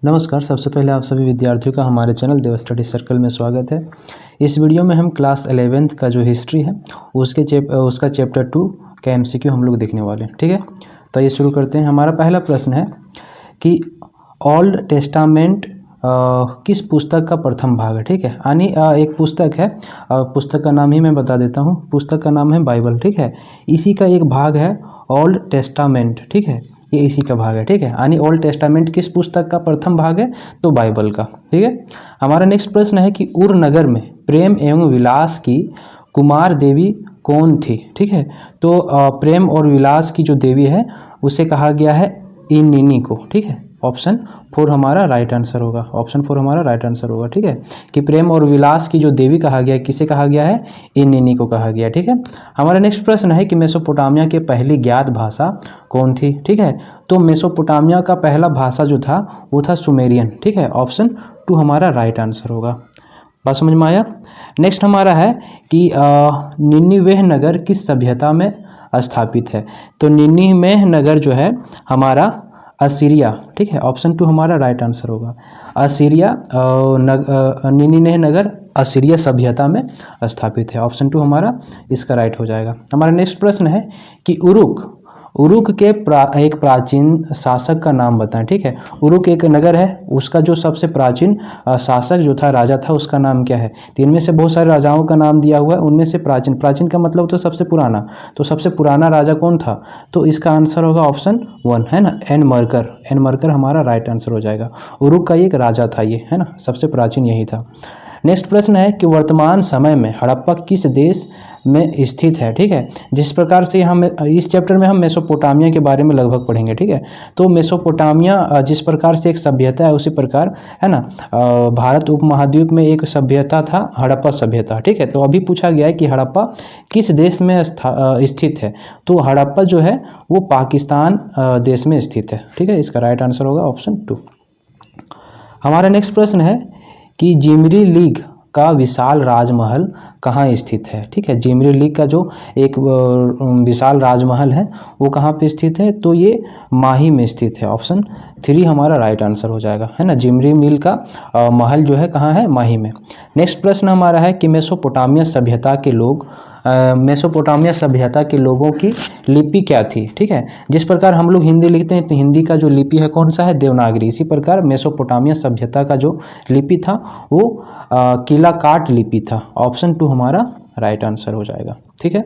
नमस्कार। सबसे पहले आप सभी विद्यार्थियों का हमारे चैनल देव स्टडी सर्कल में स्वागत है। इस वीडियो में हम क्लास 11th का जो हिस्ट्री है उसका चैप्टर 2 का एमसीक्यू हम लोग देखने वाले हैं। ठीक है, तो ये शुरू करते हैं। हमारा पहला प्रश्न है कि ओल्ड टेस्टामेंट किस पुस्तक का प्रथम भाग है। ठीक है, यानी एक पुस्तक है, पुस्तक का नाम ही मैं बता देता हूँ। पुस्तक का नाम है बाइबल। ठीक है, इसी का एक भाग है ओल्ड टेस्टामेंट। ठीक है, ये इसी का भाग है। ठीक है, यानी ओल्ड टेस्टामेंट किस पुस्तक का प्रथम भाग है, तो बाइबल का। ठीक है, हमारा नेक्स्ट प्रश्न है कि उर नगर में प्रेम एवं विलास की कुमार देवी कौन थी। ठीक है, तो प्रेम और विलास की जो देवी है उसे कहा गया है इनिनी को। ठीक है, ऑप्शन 4 हमारा राइट आंसर होगा। ऑप्शन 4 हमारा राइट आंसर होगा। ठीक है, कि प्रेम और विलास की जो देवी कहा गया है, किसे कहा गया है, इनिनी को कहा गया। ठीक है, हमारा नेक्स्ट प्रश्न है कि मेसोपोटामिया की पहली ज्ञात भाषा कौन थी। ठीक है, तो मेसोपोटामिया का पहला भाषा जो था वो था सुमेरियन। ठीक है, ऑप्शन 2 हमारा राइट आंसर होगा। बात समझ में आया। नेक्स्ट हमारा है कि निन्वेह नगर किस सभ्यता में स्थापित है। तो निन्वेह नगर जो है हमारा असीरिया। ठीक है, ऑप्शन 2 हमारा राइट आंसर होगा। असीरिया निन्वेह नगर असीरिया सभ्यता में स्थापित है। ऑप्शन 2 हमारा इसका राइट हो जाएगा। हमारा नेक्स्ट प्रश्न है कि उरुक के एक प्राचीन शासक का नाम बताएं। ठीक है, उरुक एक नगर है, उसका जो सबसे प्राचीन शासक जो था, राजा था, उसका नाम क्या है। तो इनमें से बहुत सारे राजाओं का नाम दिया हुआ है, उनमें से प्राचीन का मतलब तो सबसे पुराना। तो सबसे पुराना राजा कौन था, तो इसका आंसर होगा ऑप्शन 1 है ना, एन मरकर हमारा राइट आंसर हो जाएगा। उरुक का एक राजा था ये, है ना, सबसे प्राचीन यही था। नेक्स्ट प्रश्न है कि वर्तमान समय में हड़प्पा किस देश में स्थित है। ठीक है, जिस प्रकार से हम इस चैप्टर में हम मेसोपोटामिया के बारे में लगभग पढ़ेंगे। ठीक है, तो मेसोपोटामिया जिस प्रकार से एक सभ्यता है उसी प्रकार, है ना, भारत उपमहाद्वीप में एक सभ्यता था, हड़प्पा सभ्यता। ठीक है, तो अभी पूछा गया है कि हड़प्पा किस देश में स्थित है। तो हड़प्पा जो है वो पाकिस्तान देश में स्थित है। ठीक है, इसका राइट आंसर होगा ऑप्शन 2। हमारा नेक्स्ट प्रश्न है कि जिमरी लीग का विशाल राजमहल कहाँ स्थित है। ठीक है, जिमरी लीग का जो एक विशाल राजमहल है वो कहाँ पे स्थित है, तो ये माही में स्थित है। ऑप्शन 3 हमारा राइट आंसर हो जाएगा, है ना। जिमरी मिल का महल जो है कहाँ है, माही में। नेक्स्ट प्रश्न हमारा है कि मेसोपोटामिया सभ्यता के लोगों की लिपि क्या थी। ठीक है, जिस प्रकार हम लोग हिंदी लिखते हैं तो हिंदी का जो लिपि है कौन सा है, देवनागरी। इसी प्रकार मेसोपोटामिया सभ्यता का जो लिपि था वो किलाकाट लिपि था। ऑप्शन 2 हमारा राइट आंसर हो जाएगा। ठीक है,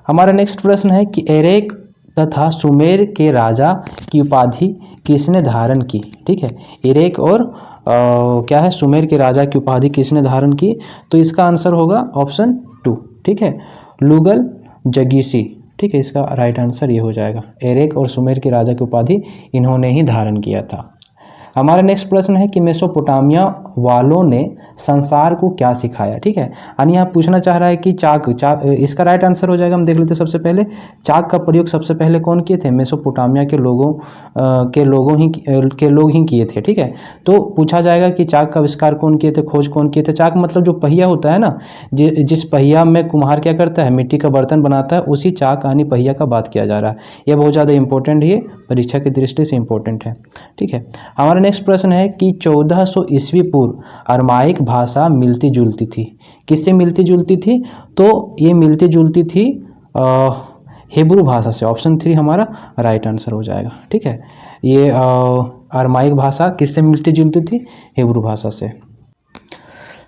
हमारा नेक्स्ट प्रश्न है कि एरेक तथा सुमेर के राजा की उपाधि किसने धारण की। ठीक है, एरेक और क्या है, सुमेर के राजा की उपाधि किसने धारण की, तो इसका आंसर होगा ऑप्शन 2। ठीक है, लुगल जगीसी। ठीक है, इसका राइट आंसर ये हो जाएगा। एरेक और सुमेर के राजा की उपाधि इन्होंने ही धारण किया था। हमारा नेक्स्ट प्रश्न है कि मेसोपोटामिया वालों ने संसार को क्या सिखाया। ठीक है, यानी यहाँ पूछना चाह रहा है कि चाक इसका राइट आंसर हो जाएगा। हम देख लेते हैं। सबसे पहले चाक का प्रयोग सबसे पहले कौन किए थे, मेसोपोटामिया के लोग ही किए थे। ठीक है, तो पूछा जाएगा कि चाक का आविष्कार कौन किए थे, खोज कौन किए थे। चाक मतलब जो पहिया होता है ना, जिस पहिया में कुम्हार क्या करता है, मिट्टी का बर्तन बनाता है, उसी चाक यानी पहिया का बात किया जा रहा है। यह बहुत ज़्यादा इंपॉर्टेंट है, परीक्षा की दृष्टि से इंपॉर्टेंट है। ठीक है, हमारा नेक्स्ट प्रश्न है कि 1400 ईस्वी पूर्व अरमाइक भाषा मिलती जुलती थी। किससे मिलती जुलती थी, तो ये मिलती जुलती थी हिब्रू भाषा से। ऑप्शन 3 हमारा राइट आंसर हो जाएगा। ठीक है, ये अरमाइक भाषा किससे मिलती जुलती थी, हिब्रू भाषा से।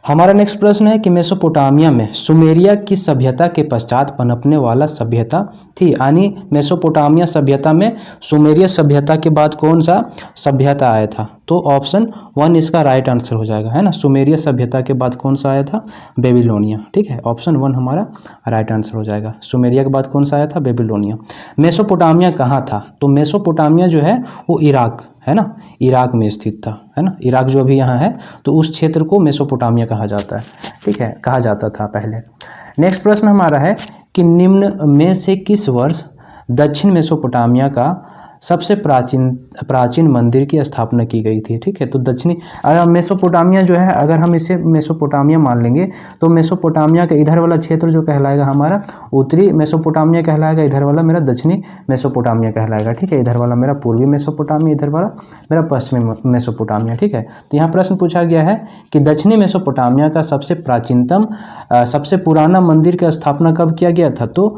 हमारा नेक्स्ट प्रश्न है कि मेसोपोटामिया में सुमेरिया की सभ्यता के पश्चात पनपने वाला सभ्यता थी। यानी मेसोपोटामिया सभ्यता में सुमेरिया सभ्यता के बाद कौन सा सभ्यता आया था, तो ऑप्शन 1 इसका राइट आंसर हो जाएगा, है ना। सुमेरिया सभ्यता के बाद कौन सा आया था, बेबीलोनिया। ठीक है, ऑप्शन 1 हमारा राइट आंसर हो जाएगा। सुमेरिया के बाद कौन सा आया था, बेबीलोनिया। मेसोपोटामिया कहाँ था, तो मेसोपोटामिया जो है वो इराक, है ना, इराक में स्थित था, है ना। इराक जो अभी यहाँ है तो उस क्षेत्र को मेसोपोटामिया कहा जाता है। ठीक है, कहा जाता था पहले। नेक्स्ट प्रश्न हमारा है कि निम्न में से किस वर्ष दक्षिण मेसोपोटामिया का सबसे प्राचीन मंदिर की स्थापना की गई थी। ठीक है, तो दक्षिणी मेसोपोटामिया जो है, अगर हम इसे मेसोपोटामिया मान लेंगे तो मेसोपोटामिया का इधर वाला क्षेत्र जो कहलाएगा हमारा उत्तरी मेसोपोटामिया कहलाएगा, इधर वाला मेरा दक्षिणी मेसोपोटामिया कहलाएगा। ठीक है, इधर वाला मेरा पूर्वी मेसोपोटामिया, इधर वाला मेरा पश्चिमी मेसोपोटामिया। ठीक है, तो यहाँ प्रश्न पूछा गया है कि दक्षिणी मेसोपोटामिया का सबसे पुराना मंदिर की स्थापना कब किया गया था? तो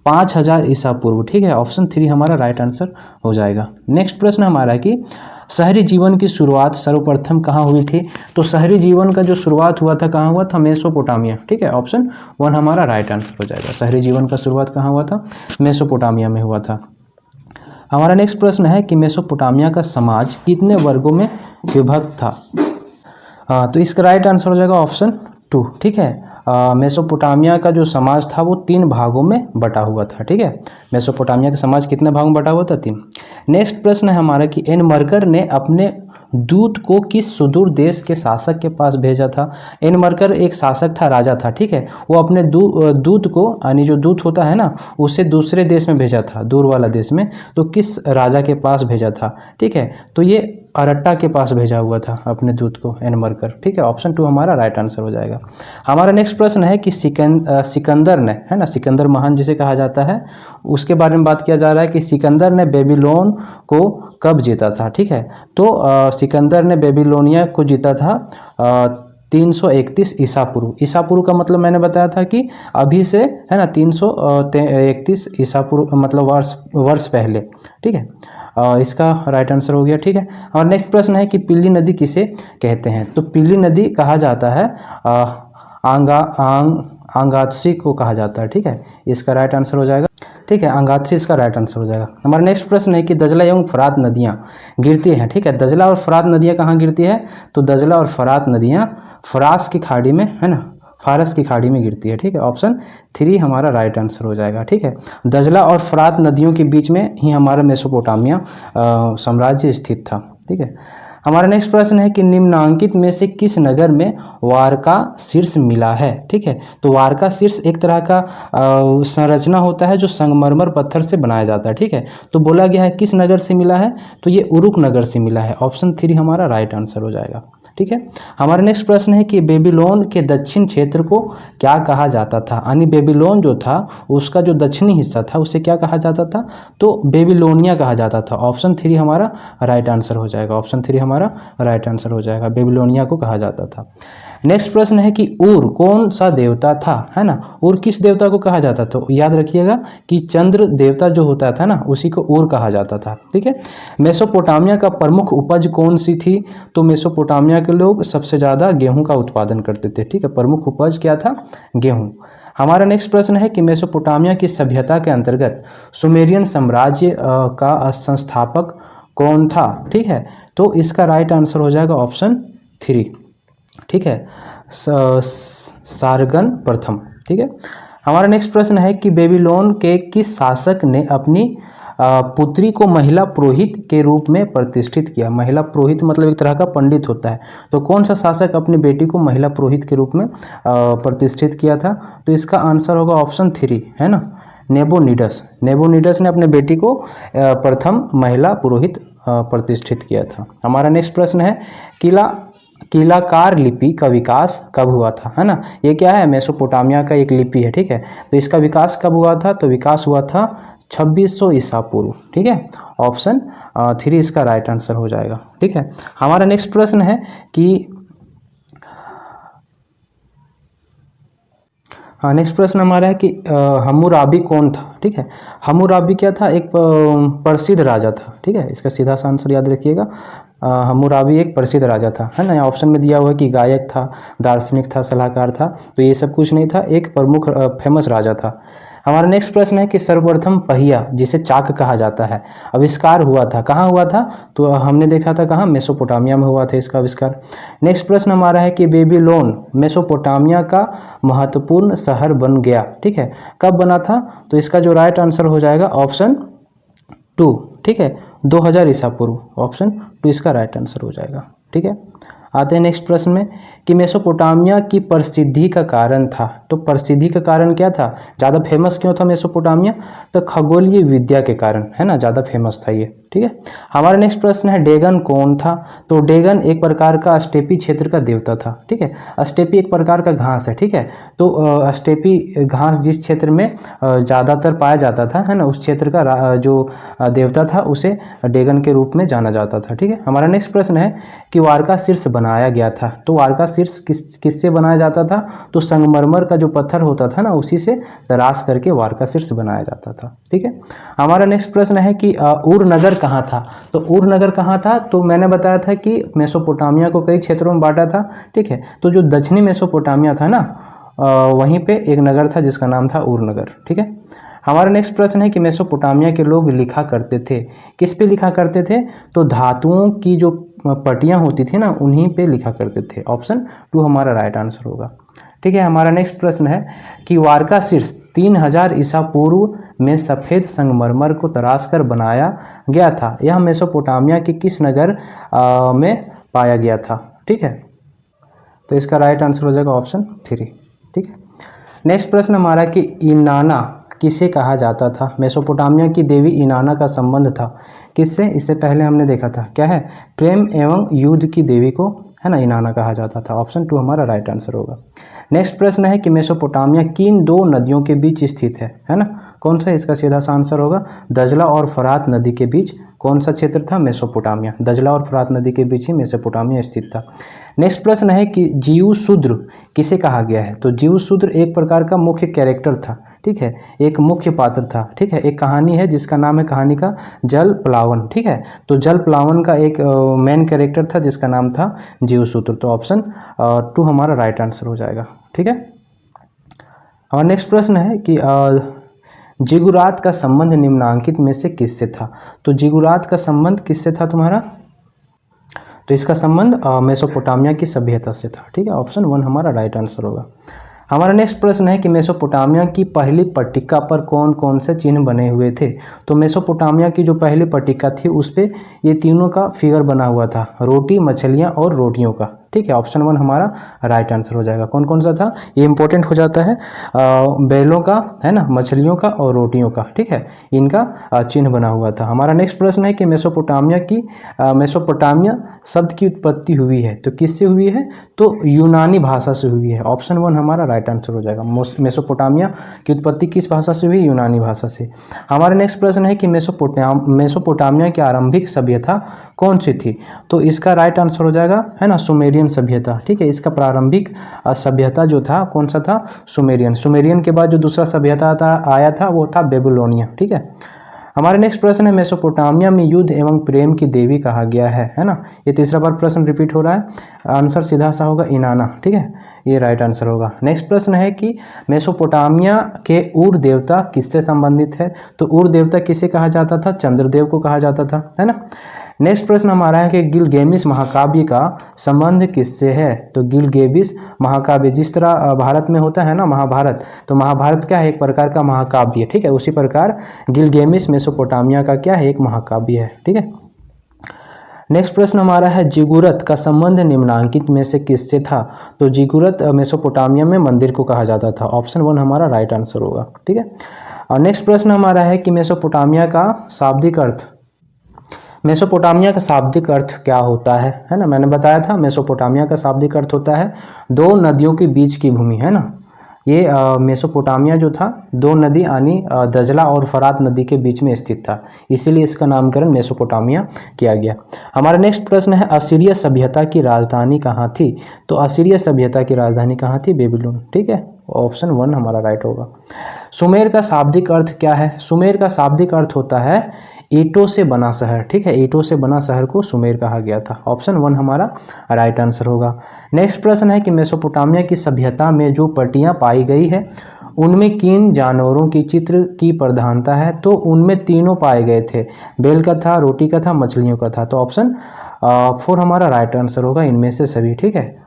5000 ईसा पूर्व। ठीक है, ऑप्शन 3 हमारा राइट आंसर हो जाएगा। नेक्स्ट प्रश्न हमारा कि शहरी जीवन की शुरुआत सर्वप्रथम कहाँ हुई थी? तो शहरी जीवन का जो शुरुआत हुआ था कहाँ हुआ था? मेसोपोटामिया। ठीक है, ऑप्शन 1 हमारा राइट आंसर हो जाएगा। शहरी जीवन का शुरुआत कहाँ हुआ था? मेसोपोटामिया में हुआ था। हमारा नेक्स्ट प्रश्न है कि मेसोपोटामिया का समाज कितने वर्गों में विभक्त था? तो इसका राइट आंसर हो जाएगा ऑप्शन 2। ठीक है, मेसोपोटामिया का जो समाज था वो 3 भागों में बटा हुआ था। ठीक है, मेसोपोटामिया का समाज कितने भागों में बटा हुआ था? 3। नेक्स्ट प्रश्न है हमारा कि एन मरकर ने अपने दूत को किस सुदूर देश के शासक के पास भेजा था? एन मरकर एक शासक था, राजा था। ठीक है, वो अपने दूत को, यानी जो दूत होता है ना, उसे दूसरे देश में भेजा था, दूर वाला देश में। तो किस राजा के पास भेजा था? ठीक है, तो ये अरट्टा के पास भेजा हुआ था अपने दूत को एन मरकर। ठीक है, ऑप्शन 2 हमारा राइट आंसर हो जाएगा। हमारा नेक्स्ट प्रश्न है कि सिकंदर ने, है ना, सिकंदर महान जिसे कहा जाता है, उसके बारे में बात किया जा रहा है कि सिकंदर ने बेबीलोन को कब जीता था? ठीक है, तो सिकंदर ने बेबीलोनिया को जीता था 331 ईसा पूर्व। ईसा पूर्व का मतलब मैंने बताया था कि अभी से, है ना, 331 ईसा पूर्व मतलब वर्ष पहले। ठीक है, इसका राइट आंसर हो गया। ठीक है, और नेक्स्ट प्रश्न है कि पीली नदी किसे कहते हैं? तो पीली नदी कहा जाता है अंगात्सी को कहा जाता है। ठीक है, इसका राइट आंसर हो जाएगा। ठीक है, अंगात्सी इसका राइट आंसर हो जाएगा। हमारा नेक्स्ट प्रश्न है कि दजला एवं फरात नदियाँ गिरती हैं। ठीक है, दजला और फरात नदियाँ कहाँ गिरती है? तो दजला और फरात नदियाँ फारस की खाड़ी में, है ना, फारस की खाड़ी में गिरती है। ठीक है, ऑप्शन 3 हमारा राइट आंसर हो जाएगा। ठीक है, दजला और फरात नदियों के बीच में ही हमारा मेसोपोटामिया साम्राज्य स्थित था। ठीक है, हमारा नेक्स्ट प्रश्न है कि निम्नांकित में से किस नगर में वारका शीर्ष मिला है? ठीक है, तो वारका शीर्ष एक तरह का संरचना होता है जो संगमरमर पत्थर से बनाया जाता है। ठीक है, तो बोला गया है किस नगर से मिला है? तो ये उरुक नगर से मिला है। ऑप्शन 3 हमारा राइट आंसर हो जाएगा। ठीक है, हमारा नेक्स्ट प्रश्न है कि बेबीलोन के दक्षिण क्षेत्र को क्या कहा जाता था? यानी बेबीलोन जो था उसका जो दक्षिणी हिस्सा था उसे क्या कहा जाता था? तो बेबीलोनिया कहा जाता था। ऑप्शन 3 हमारा राइट आंसर हो जाएगा। ऑप्शन 3 हमारा राइट आंसर हो जाएगा, बेबीलोनिया को कहा जाता था। नेक्स्ट प्रश्न है कि उर कौन सा देवता था? है ना, उर किस देवता को कहा जाता था? तो याद रखिएगा कि चंद्र देवता जो होता था ना, उसी को उर कहा जाता था। ठीक है, मेसोपोटामिया का प्रमुख उपज कौन सी थी? तो मेसोपोटामिया के लोग सबसे ज़्यादा गेहूं का उत्पादन करते थे। ठीक है, प्रमुख उपज क्या था? गेहूं। हमारा नेक्स्ट प्रश्न है कि मेसोपोटामिया की सभ्यता के अंतर्गत सुमेरियन साम्राज्य का संस्थापक कौन था? ठीक है, तो इसका राइट आंसर हो जाएगा ऑप्शन 3। ठीक है, सारगन प्रथम। ठीक है, हमारा नेक्स्ट प्रश्न है कि बेबीलोन के किस शासक ने अपनी पुत्री को महिला पुरोहित के रूप में प्रतिष्ठित किया? महिला पुरोहित मतलब एक तरह का पंडित होता है, तो कौन सा शासक अपनी बेटी को महिला पुरोहित के रूप में प्रतिष्ठित किया था? तो इसका आंसर होगा ऑप्शन 3, है ना, नेबोनिडस। नेबोनिडस ने अपने बेटी को प्रथम महिला पुरोहित प्रतिष्ठित किया था। हमारा नेक्स्ट प्रश्न है कीलाकार लिपि का विकास कब हुआ था? है ना, ये क्या है? मेसोपोटामिया का एक लिपि है। ठीक है, तो इसका विकास कब हुआ था? तो विकास हुआ था 2600 ईसा पूर्व। ठीक है, ऑप्शन 3 इसका राइट आंसर हो जाएगा। ठीक है, हमारा नेक्स्ट प्रश्न है कि नेक्स्ट प्रश्न हमारा है कि हम्मुराबी कौन था? ठीक है, हम्मुराबी क्या था? एक प्रसिद्ध राजा था। ठीक है, इसका सीधा सा आंसर याद रखिएगा, हम्मुराबी एक प्रसिद्ध राजा था। है ना, ऑप्शन में दिया हुआ है कि गायक था, दार्शनिक था, सलाहकार था, तो ये सब कुछ नहीं था, एक प्रमुख फेमस राजा था। हमारा नेक्स्ट प्रश्न है कि सर्वप्रथम पहिया जिसे चाक कहा जाता है आविष्कार हुआ था, कहाँ हुआ था? तो हमने देखा था कहाँ? मेसोपोटामिया में हुआ था इसका आविष्कार। नेक्स्ट प्रश्न हमारा है कि बेबीलोन मेसोपोटामिया का महत्वपूर्ण शहर बन गया। ठीक है, कब बना था? तो इसका जो राइट आंसर हो जाएगा ऑप्शन 2। ठीक है, 2000 ईसा पूर्व। ऑप्शन 2 इसका राइट आंसर हो जाएगा। ठीक है, आते हैं नेक्स्ट प्रश्न में कि मेसोपोटामिया की प्रसिद्धि का कारण था। तो प्रसिद्धि का कारण क्या था? ज़्यादा फेमस क्यों था मेसोपोटामिया? तो खगोलीय विद्या के कारण, है ना, ज़्यादा फेमस था ये। ठीक है। हमारा नेक्स्ट प्रश्न है डेगन कौन था? तो डेगन एक प्रकार का स्टेपी क्षेत्र का देवता था, ठीक है। स्टेपी एक प्रकार का घास है, ठीक है। तो स्टेपी घास जिस क्षेत्र में ज़्यादातर पाया जाता था, है ना, उस क्षेत्र का जो देवता था उसे डेगन के रूप में जाना जाता था, ठीक है। हमारा नेक्स्ट प्रश्न है कि वारका शीर्ष बनाया गया था। तो वारका शीर्ष किससे बनाया जाता था? तो संगमरमर का जो पत्थर होता था ना, उसी से तराश करके वारका शीर्ष बनाया जाता था, ठीक है। हमारा नेक्स्ट प्रश्न है कि उर नगर कहाँ था? तो उर नगर कहाँ था? तो मैंने बताया था कि मेसोपोटामिया को कई क्षेत्रों में बांटा था, ठीक है। तो जो दक्षिणी मेसोपोटामिया था ना, वहीं पे एक नगर था जिसका नाम था उर नगर, ठीक है। हमारा नेक्स्ट प्रश्न है कि मेसोपोटामिया के लोग लिखा करते थे, किस पे लिखा करते थे? तो धातुओं की जो पट्टियाँ होती थी ना, उन्हीं पे लिखा करते थे। ऑप्शन 2 हमारा राइट आंसर होगा, ठीक है। हमारा नेक्स्ट प्रश्न है कि वारका शीर्ष 3000 ईसा पूर्व में सफ़ेद संगमरमर को तराश कर बनाया गया था। यह मेसोपोटामिया के किस नगर में पाया गया था, ठीक है। तो इसका राइट आंसर हो जाएगा ऑप्शन 3, ठीक है। नेक्स्ट प्रश्न हमारा कि इनाना किसे कहा जाता था? मेसोपोटामिया की देवी इनाना का संबंध था किससे? इससे पहले हमने देखा था, क्या है? प्रेम एवं युद्ध की देवी को, है ना, इनाना कहा जाता था। ऑप्शन 2 हमारा राइट आंसर होगा। नेक्स्ट प्रश्न है कि मेसोपोटामिया किन 2 नदियों के बीच स्थित है ना? कौन सा? इसका सीधा सा आंसर होगा दजला और फरात नदी के बीच कौन सा क्षेत्र था? मेसोपोटामिया। दजला और फरात नदी के बीच ही मेसोपोटामिया स्थित था। नेक्स्ट प्रश्न है कि जीव शूद्र किसे कहा गया है? तो जीव शूद्र एक प्रकार का मुख्य कैरेक्टर था, ठीक है, एक मुख्य पात्र था, ठीक है। एक कहानी है जिसका नाम है कहानी का जल प्लावन, ठीक है। तो जल प्लावन का एक मेन कैरेक्टर था जिसका नाम था जीव शूद्र। तो ऑप्शन 2 हमारा राइट आंसर हो जाएगा, ठीक है। और नेक्स्ट प्रश्न है कि जिगुरात का संबंध निम्नांकित में से किससे था? तो जिगुरात का संबंध किससे था तुम्हारा? तो इसका संबंध मेसोपोटामिया की सभ्यता से था, ठीक है। ऑप्शन 1 हमारा राइट आंसर होगा। हमारा नेक्स्ट प्रश्न है कि मेसोपोटामिया की पहली पट्टिका पर कौन कौन से चिन्ह बने हुए थे? तो मेसोपोटामिया की जो पहली पट्टिका थी उस पे ये तीनों का फिगर बना हुआ था, रोटी, मछलियाँ और रोटियों का, ठीक है। ऑप्शन 1 हमारा राइट आंसर हो जाएगा। कौन कौन सा था? ये इंपॉर्टेंट हो जाता है, बैलों का, है ना, मछलियों का और रोटियों का, ठीक है, इनका चिन्ह बना हुआ था। हमारा नेक्स्ट प्रश्न है कि मेसोपोटामिया शब्द की उत्पत्ति हुई है तो किससे हुई है? तो यूनानी भाषा से हुई है। ऑप्शन 1 हमारा राइट आंसर हो जाएगा। मेसोपोटामिया की उत्पत्ति किस भाषा से हुई? यूनानी भाषा से। हमारा नेक्स्ट प्रश्न है कि मेसोपोटामिया की आरंभिक सभ्यता कौन सी थी? तो इसका राइट आंसर हो जाएगा, है ना, सुमेरियन सभ्यता, ठीक है। इसका प्रारंभिक सभ्यता जो था कौन सा था? सुमेरियन। सुमेरियन के बाद जो दूसरा सभ्यता आया था वो था बेबीलोनिया, ठीक है। हमारे नेक्स्ट प्रश्न है मेसोपोटामिया में युद्ध एवं प्रेम की देवी कहा गया है ना। ये तीसरा बार प्रश्न रिपीट हो रहा है। आंसर सीधा सा होगा इनाना, ठीक है, ये राइट आंसर होगा। नेक्स्ट प्रश्न है कि मेसोपोटामिया के उर देवता किससे संबंधित है? तो उर देवता किसे कहा जाता था? चंद्रदेव को कहा जाता था, है ना। नेक्स्ट प्रश्न हमारा है कि गिलगेमिस महाकाव्य का संबंध किससे है? तो गिलगेमिस महाकाव्य जिस तरह भारत में होता है ना महाभारत, तो महाभारत क्या है? एक प्रकार का महाकाव्य, ठीक है। उसी प्रकार गिलगेमिस मेसोपोटामिया का क्या है? एक महाकाव्य है, ठीक है। नेक्स्ट प्रश्न हमारा है जिगुरत का संबंध निम्नांकित में से किससे था? तो जिगुरत मेसोपोटामिया में मंदिर को कहा जाता था। ऑप्शन 1 हमारा राइट आंसर होगा, ठीक है। और नेक्स्ट प्रश्न हमारा है कि मेसोपोटामिया का शाब्दिक अर्थ, मेसोपोटामिया का शाब्दिक अर्थ क्या होता है ना। मैंने बताया था मेसोपोटामिया का शाब्दिक अर्थ होता है 2 नदियों के बीच की भूमि, है ना। ये मेसोपोटामिया जो था 2 नदी यानी दजला और फरात नदी के बीच में स्थित था, इसीलिए इसका नामकरण मेसोपोटामिया किया गया। हमारा नेक्स्ट प्रश्न है असीरिया सभ्यता की राजधानी कहाँ थी? तो असीरिया सभ्यता की राजधानी कहाँ थी? बेबीलोन, ठीक है। ऑप्शन 1 हमारा राइट होगा। सुमेर का शाब्दिक अर्थ क्या है? सुमेर का शाब्दिक अर्थ होता है ईंटों से बना शहर, ठीक है। ईंटों से बना शहर को सुमेर कहा गया था। ऑप्शन 1 हमारा राइट आंसर होगा। नेक्स्ट प्रश्न है कि मेसोपोटामिया की सभ्यता में जो पट्टियाँ पाई गई है उनमें किन जानवरों की चित्र की प्रधानता है? तो उनमें तीनों पाए गए थे, बैल का था, रोटी का था, मछलियों का था। तो ऑप्शन 4 हमारा राइट आंसर होगा इनमें से सभी, ठीक है।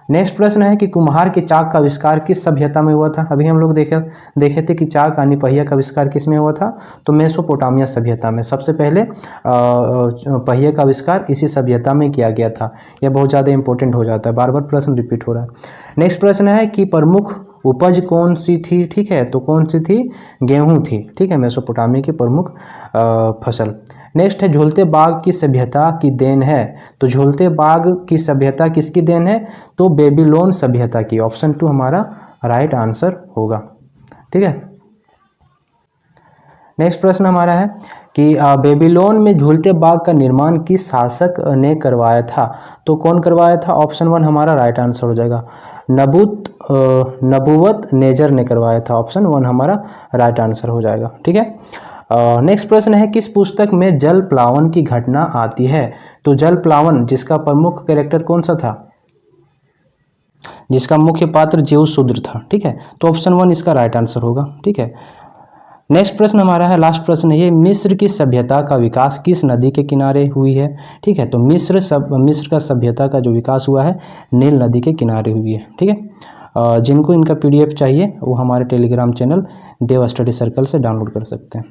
नेक्स्ट प्रश्न है कि कुम्हार के चाक का आविष्कार किस सभ्यता में हुआ था? अभी हम लोग देखे थे कि चाक यानी पहिया का आविष्कार किस में हुआ था? तो मेसोपोटामिया सभ्यता में सबसे पहले पहिए का आविष्कार इसी सभ्यता में किया गया था। यह बहुत ज़्यादा इंपॉर्टेंट हो जाता है, बार बार प्रश्न रिपीट हो रहा है। नेक्स्ट प्रश्न है कि प्रमुख उपज कौन सी थी? ठीक है, तो कौन सी थी? गेहूँ थी, ठीक है, मेसोपोटामिया की प्रमुख फसल। नेक्स्ट है झूलते बाग की सभ्यता की देन है। तो झूलते बाग की सभ्यता किसकी देन है? तो बेबीलोन सभ्यता की। ऑप्शन 2 हमारा राइट आंसर होगा। ठीक है। नेक्स्ट प्रश्न हमारा है कि बेबीलोन में झूलते बाग का निर्माण किस शासक ने करवाया था? तो कौन करवाया था? ऑप्शन 1 हमारा राइट आंसर हो जाएगा। नबूवत नेजर ने करवाया था। ऑप्शन 1 हमारा राइट आंसर हो जाएगा। ठीक है। नेक्स्ट प्रश्न है किस पुस्तक में जल प्लावन की घटना आती है? तो जल प्लावन जिसका प्रमुख कैरेक्टर कौन सा था? जिसका मुख्य पात्र जेउस शूद्र था। ठीक है। तो ऑप्शन 1 इसका राइट आंसर होगा। ठीक है। नेक्स्ट प्रश्न हमारा है, लास्ट प्रश्न है ये, मिस्र की सभ्यता का विकास किस नदी के किनारे हुई है? ठीक है। तो मिस्र का सभ्यता का जो विकास हुआ है नील नदी के किनारे हुई है। ठीक है। जिनको इनका PDF चाहिए वो हमारे टेलीग्राम चैनल देव स्टडी सर्कल से डाउनलोड कर सकते हैं।